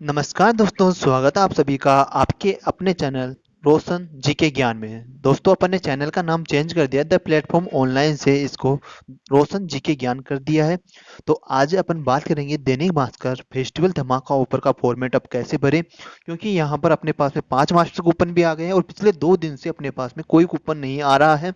नमस्कार दोस्तों, स्वागत है आप सभी का आपके अपने चैनल रोशन जीके ज्ञान में। दोस्तों, अपन ने चैनल का नाम चेंज कर दिया, द प्लेटफॉर्म ऑनलाइन से इसको रोशन जीके ज्ञान कर दिया है। तो आज अपन बात करेंगे दैनिक भास्कर फेस्टिवल धमाका ऑफर का फॉर्मेट अब कैसे भरें, क्योंकि यहाँ पर अपने पास में 5 मास्टर कूपन भी आ गए हैं और पिछले 2 दिन से अपने पास में कोई कूपन नहीं आ रहा है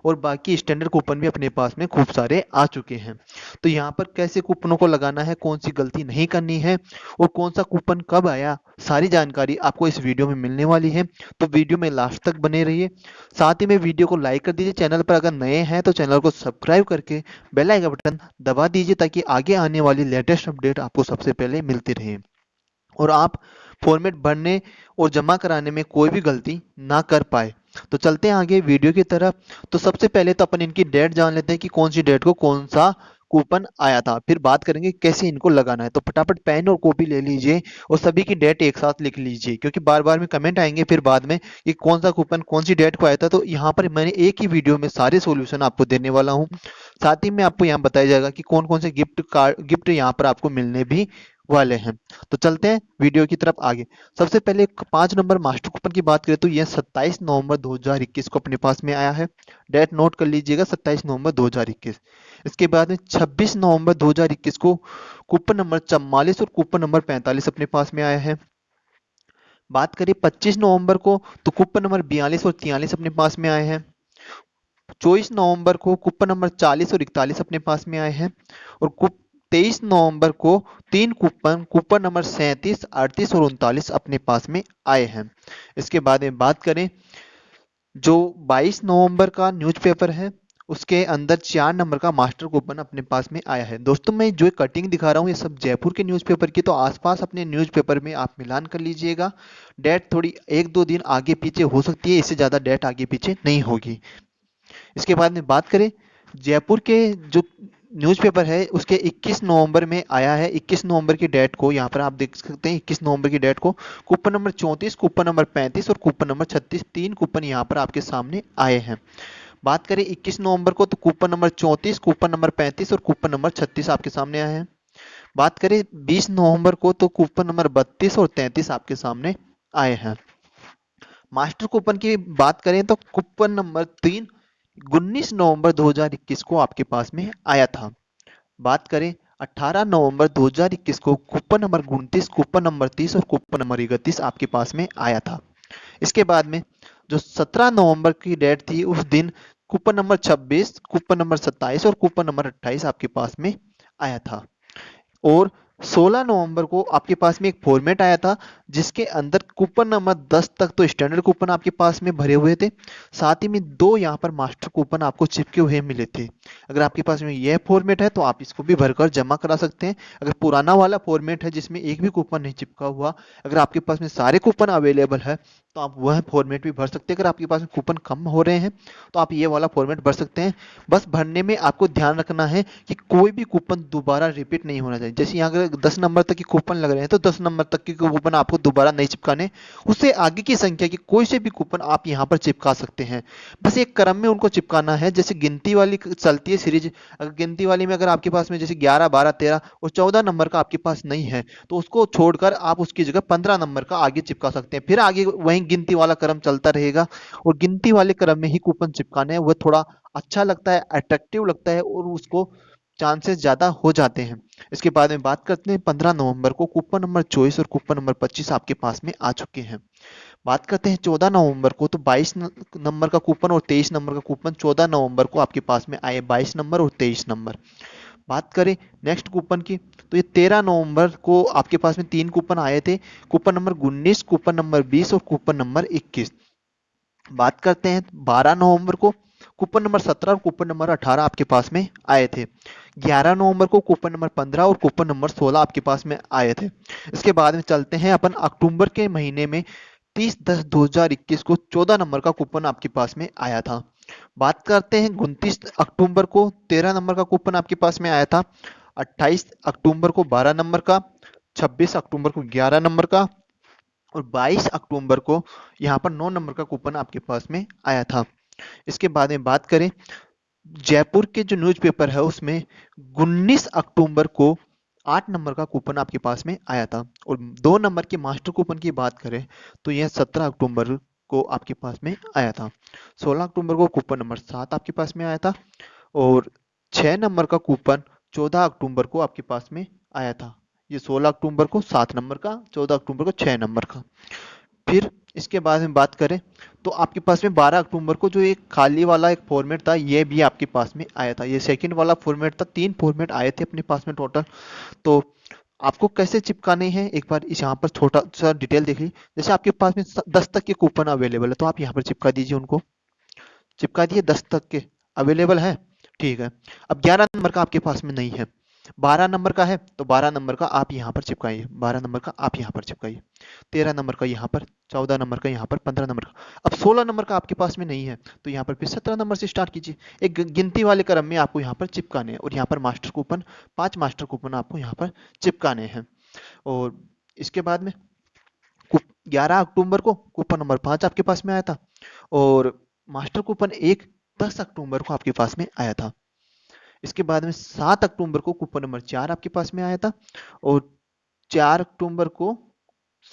और बाकी स्टैंडर्ड कूपन भी अपने पास में खूब सारे आ चुके हैं। तो यहाँ पर कैसे कूपनों को लगाना है, कौन सी गलती नहीं करनी है और कौन सा कूपन कब आया, सारी जानकारी आपको इस वीडियो में मिलने वाली है। तो वीडियो में लास्ट तक बने रहिए। साथ ही में वीडियो को लाइक कर दीजिए, चैनल पर अगर नए हैं तो चैनल को सब्सक्राइब करके बेल आइकन बटन दबा दीजिए ताकि आगे आने वाली लेटेस्ट अपडेट आपको सबसे पहले मिलती रहे और आप फॉर्मेट भरने और जमा कराने में कोई भी गलती ना कर पाए। तो चलते हैं आगे वीडियो की तरफ। तो सबसे पहले तो अपन इनकी डेट जान लेते हैं कि कौन सी डेट को कौन सा कूपन आया था, फिर बात करेंगे कैसे इनको लगाना है। तो फटाफट पेन और कॉपी ले लीजिए और सभी की डेट एक साथ लिख लीजिए, क्योंकि बार बार में कमेंट आएंगे फिर बाद में कि कौन सा कूपन कौन सी डेट को आया था। तो यहाँ पर मैंने एक ही वीडियो में सारे सॉल्यूशन आपको देने वाला हूँ। साथ ही में आपको यहाँ बताया जाएगा कि कौन कौन से गिफ्ट यहाँ पर आपको मिलने भी वाले हैं। तो चलते हैं वीडियो की तरफ आगे। सबसे पहले 5 नंबर मास्टर कूपन की बात करें तो यह 27 नवंबर 2021 को अपने पास में आया है। डेट नोट कर लीजिएगा, 27 नवंबर 2021। इसके बाद में 26 नवंबर 2021 को कूपन नंबर 44 और कूपन नंबर 45 अपने पास में आया है। बात करें 25 नवंबर को तो कूपन नंबर 42 और 43 अपने पास में आए हैं। 24 नवंबर को कूपन नंबर 40 और 41 अपने पास में आए हैं और 23 नवंबर को 3 कूपन कूपन नंबर 37, 38 और 39 अपने पास में आए हैं। इसके बाद में बात करें जो 22 नवंबर का न्यूज़पेपर है उसके अंदर 4 नंबर का मास्टर कूपन अपने पास में आया है। दोस्तों, मैं जो कटिंग दिखा रहा हूँ ये सब जयपुर के न्यूज़पेपर की, तो आसपास अपने न्यूज़पेपर में आप मिलान कर लीजिएगा। डेट थोड़ी 1-2 दिन आगे पीछे हो सकती है, इससे ज़्यादा डेट आगे पीछे नहीं होगी। इसके बाद में बात करें जयपुर के जो न्यूज़पेपर है उसके 21 नवंबर में आया है। 21 नवंबर की डेट को यहाँ पर आप देख सकते हैं। 21 नवंबर की डेट को कूपन नंबर 34, कूपन नंबर 35 और कूपन नंबर 36, 3 कूपन यहाँ पर आपके सामने आए हैं। बात करें 21 नवंबर को तो कूपन नंबर 34, कूपन नंबर 35 और कूपन नंबर 36 आपके सामने आए हैं। बात करें 20 नवंबर को तो कूपन नंबर 32 और 33 आपके सामने आए हैं। मास्टर कूपन की बात करें तो कूपन नंबर 3 19 नवंबर 2021 को आपके पास में आया था। बात करें 18 नवंबर 2021 को कूपन नंबर 29, कूपन नंबर 30 और कूपन नंबर 31 आपके पास में आया था। इसके बाद में जो 17 नवंबर की डेट थी उस दिन कूपन नंबर 26, कूपन नंबर 27 और कूपन नंबर 28 आपके पास में आया था। और 16 नवंबर को आपके पास में एक फॉर्मेट आया था जिसके अंदर कूपन नंबर 10 तक तो स्टैंडर्ड कूपन आपके पास में भरे हुए थे, साथ ही में 2 यहाँ पर मास्टर कूपन आपको चिपके हुए मिले थे। अगर आपके पास में यह फॉर्मेट है तो आप इसको भी भरकर जमा करा सकते हैं। अगर पुराना वाला फॉर्मेट है जिसमें एक भी कूपन नहीं चिपका हुआ, अगर आपके पास में सारे कूपन अवेलेबल है तो आप वह फॉर्मेट भी भर सकते हैं। अगर आपके पास में कूपन कम हो रहे हैं तो आप ये वाला फॉर्मेट भर सकते हैं। बस भरने में आपको ध्यान रखना है कि कोई भी कूपन दोबारा रिपीट नहीं होना चाहिए। जैसे यहाँ अगर 10 नंबर तक के कूपन लग रहे हैं तो 10 नंबर तक के कूपन आपको दोबारा नहीं चिपकाने, उससे आगे की संख्या के कोई से भी कूपन आप यहाँ पर चिपका सकते हैं। बस एक क्रम में उनको चिपकाना है। जैसे गिनती वाली चलती है सीरीज, अगर गिनती वाली में अगर आपके पास में जैसे 11, 12, 13 और 14 नंबर का आपके पास नहीं है तो उसको छोड़कर आप उसकी जगह 15 नंबर का आगे चिपका सकते हैं। फिर आगे वही गिनती वाला क्रम चलता रहेगा और गिनती वाले क्रम में ही कूपन चिपकाने हैं। वह थोड़ा अच्छा लगता है, अट्रैक्टिव लगता है और उसको चांसेस ज़्यादा हो जाते हैं। इसके बाद में बात करते हैं 15 नवंबर को कूपन नंबर 24 और कूपन नंबर 25 आपके पास में आ चुके हैं। बात करते हैं 14 नवंबर को तो 22 नंबर का कूपन और 23 नंबर का कूपन 14 नवंबर को आपके पास में आए, 22 नंबर और 23 नंबर। बात करें नेक्स्ट कूपन की तो ये 13 नवंबर को आपके पास में 3 कूपन आए थे, कूपन नंबर 19, कूपन नंबर 20 और कूपन नंबर 21। बात करते हैं 12 नवंबर को कूपन नंबर 17 और कूपन नंबर 18 आपके पास में आए थे। 11 नवंबर को कूपन नंबर 15 और कूपन नंबर 16 आपके पास में आए थे। इसके बाद में चलते हैं अपन अक्टूबर के महीने में 30/10/2021 को 14 नंबर का कूपन आपके पास में आया था। बात करते हैं 29 अक्टूबर को 13 नंबर का कूपन आपके पास में आया था। 28 अक्टूबर को 12 नंबर का, 26 अक्टूबर को 11 नंबर का और 22 अक्टूबर को यहाँ पर 9 नंबर का कूपन आपके पास में आया था। इसके बाद में बात करें जयपुर के जो न्यूज़पेपर है उसमें 19 अक्टूबर को 8 नंबर का कूपन आपके पास में आया था। और 2 नंबर के मास्टर कूपन की बात करें तो यह 17 अक्टूबर को आपके पास में आया था। 16 अक्टूबर को कूपन नंबर 7 आपके पास में आया था। और 6 नंबर का कूपन 14 अक्टूबर को आपके पास में आया था। ये 16 अक्टूबर को 7 नंबर का, 14 अक्टूबर को 6 नंबर का। फिर इसके बाद में बात करें तो आपके पास में 12 अक्टूबर को जो एक खाली वाला एक फॉर्मेट था, ये भी आपके पास में आया था। ये सेकंड वाला फॉर्मेट था, 3 फॉर्मेट आए थे अपने पास में टोटल। तो आपको कैसे चिपकाने हैं एक बार इस यहाँ पर छोटा सा डिटेल देख लीजिए। जैसे आपके पास में 10 तक के कूपन अवेलेबल है तो आप यहाँ पर चिपका दीजिए, उनको चिपका दिए। 10 तक के अवेलेबल है, ठीक है। अब 11 नंबर का आपके पास में नहीं है, 12 नंबर का है तो 12 नंबर का आप यहाँ पर चिपकाइए, 12 नंबर का आप यहाँ पर चिपकाइए, 13 नंबर का यहाँ पर, 14 नंबर का यहाँ पर, 15 नंबर का। अब 16 नंबर का आपके पास में नहीं है तो यहाँ पर फिर 17 नंबर से स्टार्ट कीजिए। एक गिनती वाले क्रम में आपको यहाँ पर चिपकाने हैं। और यहाँ पर मास्टर कूपन, 5 मास्टर कूपन आपको यहाँ पर चिपकाने हैं। और इसके बाद में 11 अक्टूबर को कूपन नंबर 5 आपके पास में आया था। और मास्टर कूपन 10 अक्टूबर को आपके पास में आया था। इसके बाद में 7 अक्टूबर को कूपन नंबर 4 आपके पास में आया था। और 4 अक्टूबर को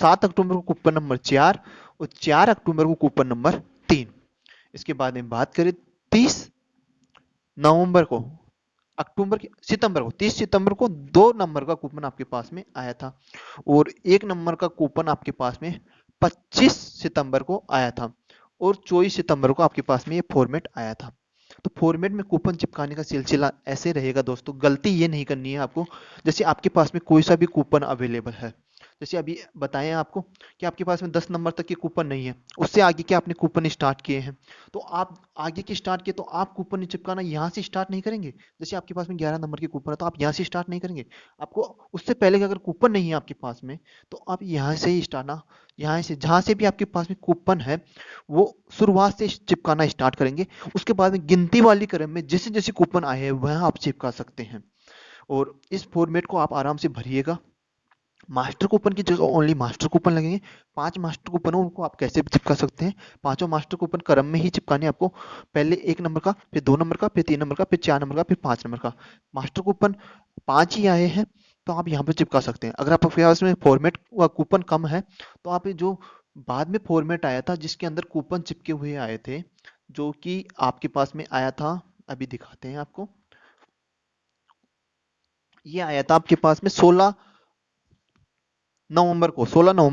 7 अक्टूबर को कूपन नंबर 4 और 4 अक्टूबर को कूपन नंबर 3। इसके बाद में बात करें 30 नवंबर को, अक्टूबर की सितंबर को, 30 सितंबर को 2 नंबर का कूपन आपके पास में आया था। और 1 नंबर का कूपन आपके पास में 25 सितंबर को आया था। और 24 सितंबर को आपके पास में ये फॉर्मेट आया था। तो फॉर्मेट में कूपन चिपकाने का सिलसिला ऐसे रहेगा दोस्तों। गलती ये नहीं करनी है आपको। जैसे आपके पास में कोई सा भी कूपन अवेलेबल है, जैसे अभी बताएं आपको कि आपके पास में 10 नंबर तक के कूपन नहीं है, उससे आगे के आपने कूपन स्टार्ट किए हैं, तो आप आगे के स्टार्ट किए तो आप कूपन चिपकाना यहाँ से स्टार्ट नहीं करेंगे। जैसे आपके पास में 11 नंबर के कूपन है तो आप यहाँ से स्टार्ट नहीं करेंगे। आपको उससे पहले कि अगर कूपन नहीं है आपके पास में तो आप यहाँ से ही स्टार्ट ना, यहाँ से जहाँ से भी आपके पास में कूपन है वो शुरुआत से चिपकाना स्टार्ट करेंगे। उसके बाद में गिनती वाली क्रम में जैसे जैसे कूपन आए हैं वह आप चिपका सकते हैं। और इस फॉर्मेट को आप आराम से भरिएगा। मास्टर कूपन की जगह ओनली मास्टर कूपन लगेंगे। 5 मास्टर कूपन हो उनको आप कैसे भी चिपका सकते हैं। पांचों मास्टर कूपन क्रम में ही चिपकाने आपको। पहले 1 नंबर का, फिर 2 नंबर का, फिर 3 नंबर का, फिर 4 नंबर का, फिर 5 नंबर का। मास्टर कूपन 5 ही आए हैं तो आप यहाँ पे चिपका सकते हैं। अगर आपके पास में फॉर्मेट व कूपन कम है तो आप ये जो बाद में फॉर्मेट आया था जिसके अंदर कूपन चिपके हुए आए थे, जो कि आपके पास में आया था, अभी दिखाते हैं आपको। ये आया था आपके पास में 16 नवंबर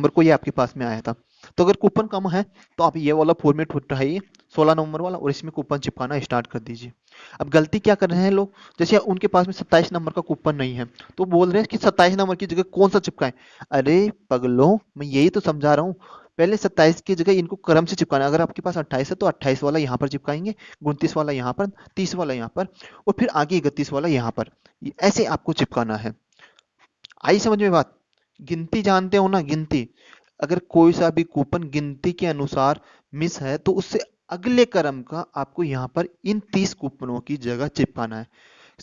को ये आपके पास में आया था। तो अगर कूपन कम है तो आप ये वाला फॉर्मेट उठाइए 16 नवंबर वाला और इसमें कूपन चिपकाना स्टार्ट कर दीजिए। अब गलती क्या कर रहे हैं लोग, जैसे उनके पास में 27 नंबर का कूपन नहीं है तो बोल रहे हैं कि 27 नंबर की जगह कौन सा चिपकाएं। अरे पगलो, मैं यही तो समझा रहा हूँ। पहले 27 की जगह इनको क्रम से चिपकाना है। अगर आपके पास 28 है तो 28 वाला यहाँ पर चिपकाएंगे, 29 वाला यहाँ पर, 30 वाला यहाँ पर और फिर आगे 31 वाला यहाँ पर। ऐसे आपको चिपकाना है। आई समझ में बात? गिनती जानते हो ना, गिनती। अगर कोई सा भी कूपन गिनती के अनुसार मिस है तो उससे अगले क्रम का आपको यहाँ पर इन 30 कूपनों की जगह चिपकाना है।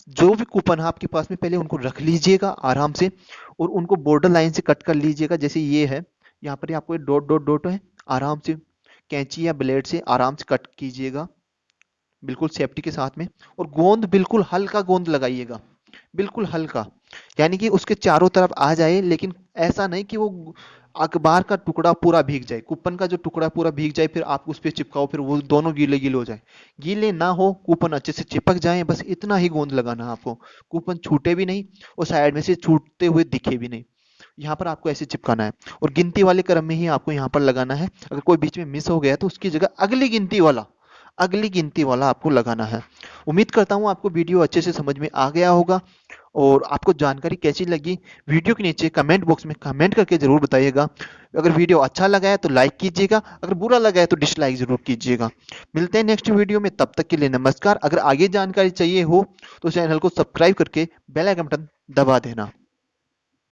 जो भी कूपन है आपके पास में पहले उनको रख लीजिएगा आराम से और उनको बॉर्डर लाइन से कट कर लीजिएगा। जैसे ये है, यहाँ पर आपको डॉट डॉट डॉट है, आराम से कैंची या ब्लेड से आराम से कट कीजिएगा, बिल्कुल सेफ्टी के साथ में। और गोंद बिल्कुल हल्का गोंद लगाइएगा, बिल्कुल हल्का, यानी कि उसके चारों तरफ आ जाए, लेकिन ऐसा नहीं कि वो अखबार का टुकड़ा पूरा भीग जाए, कूपन का जो टुकड़ा पूरा भीग जाए फिर आप उस पर चिपकाओ फिर वो दोनों गीले गीले हो जाए। गीले ना हो, कूपन अच्छे से चिपक जाए, बस इतना ही गोंद लगाना है आपको। कूपन छूटे भी नहीं और साइड में से छूटते हुए दिखे भी नहीं। यहाँ पर आपको ऐसे चिपकाना है और गिनती वाले क्रम में ही आपको यहाँ पर लगाना है। अगर कोई बीच में मिस हो गया तो उसकी जगह अगली गिनती वाला आपको लगाना है। उम्मीद करता हूँ आपको वीडियो अच्छे से समझ में आ गया होगा। और आपको जानकारी कैसी लगी वीडियो के नीचे कमेंट बॉक्स में कमेंट करके जरूर बताइएगा। अगर वीडियो अच्छा लगा है तो लाइक कीजिएगा, अगर बुरा लगा है तो डिसलाइक जरूर कीजिएगा। मिलते हैं नेक्स्ट वीडियो में, तब तक के लिए नमस्कार। अगर आगे जानकारी चाहिए हो तो चैनल को सब्सक्राइब करके बेल आइकन बटन दबा देना।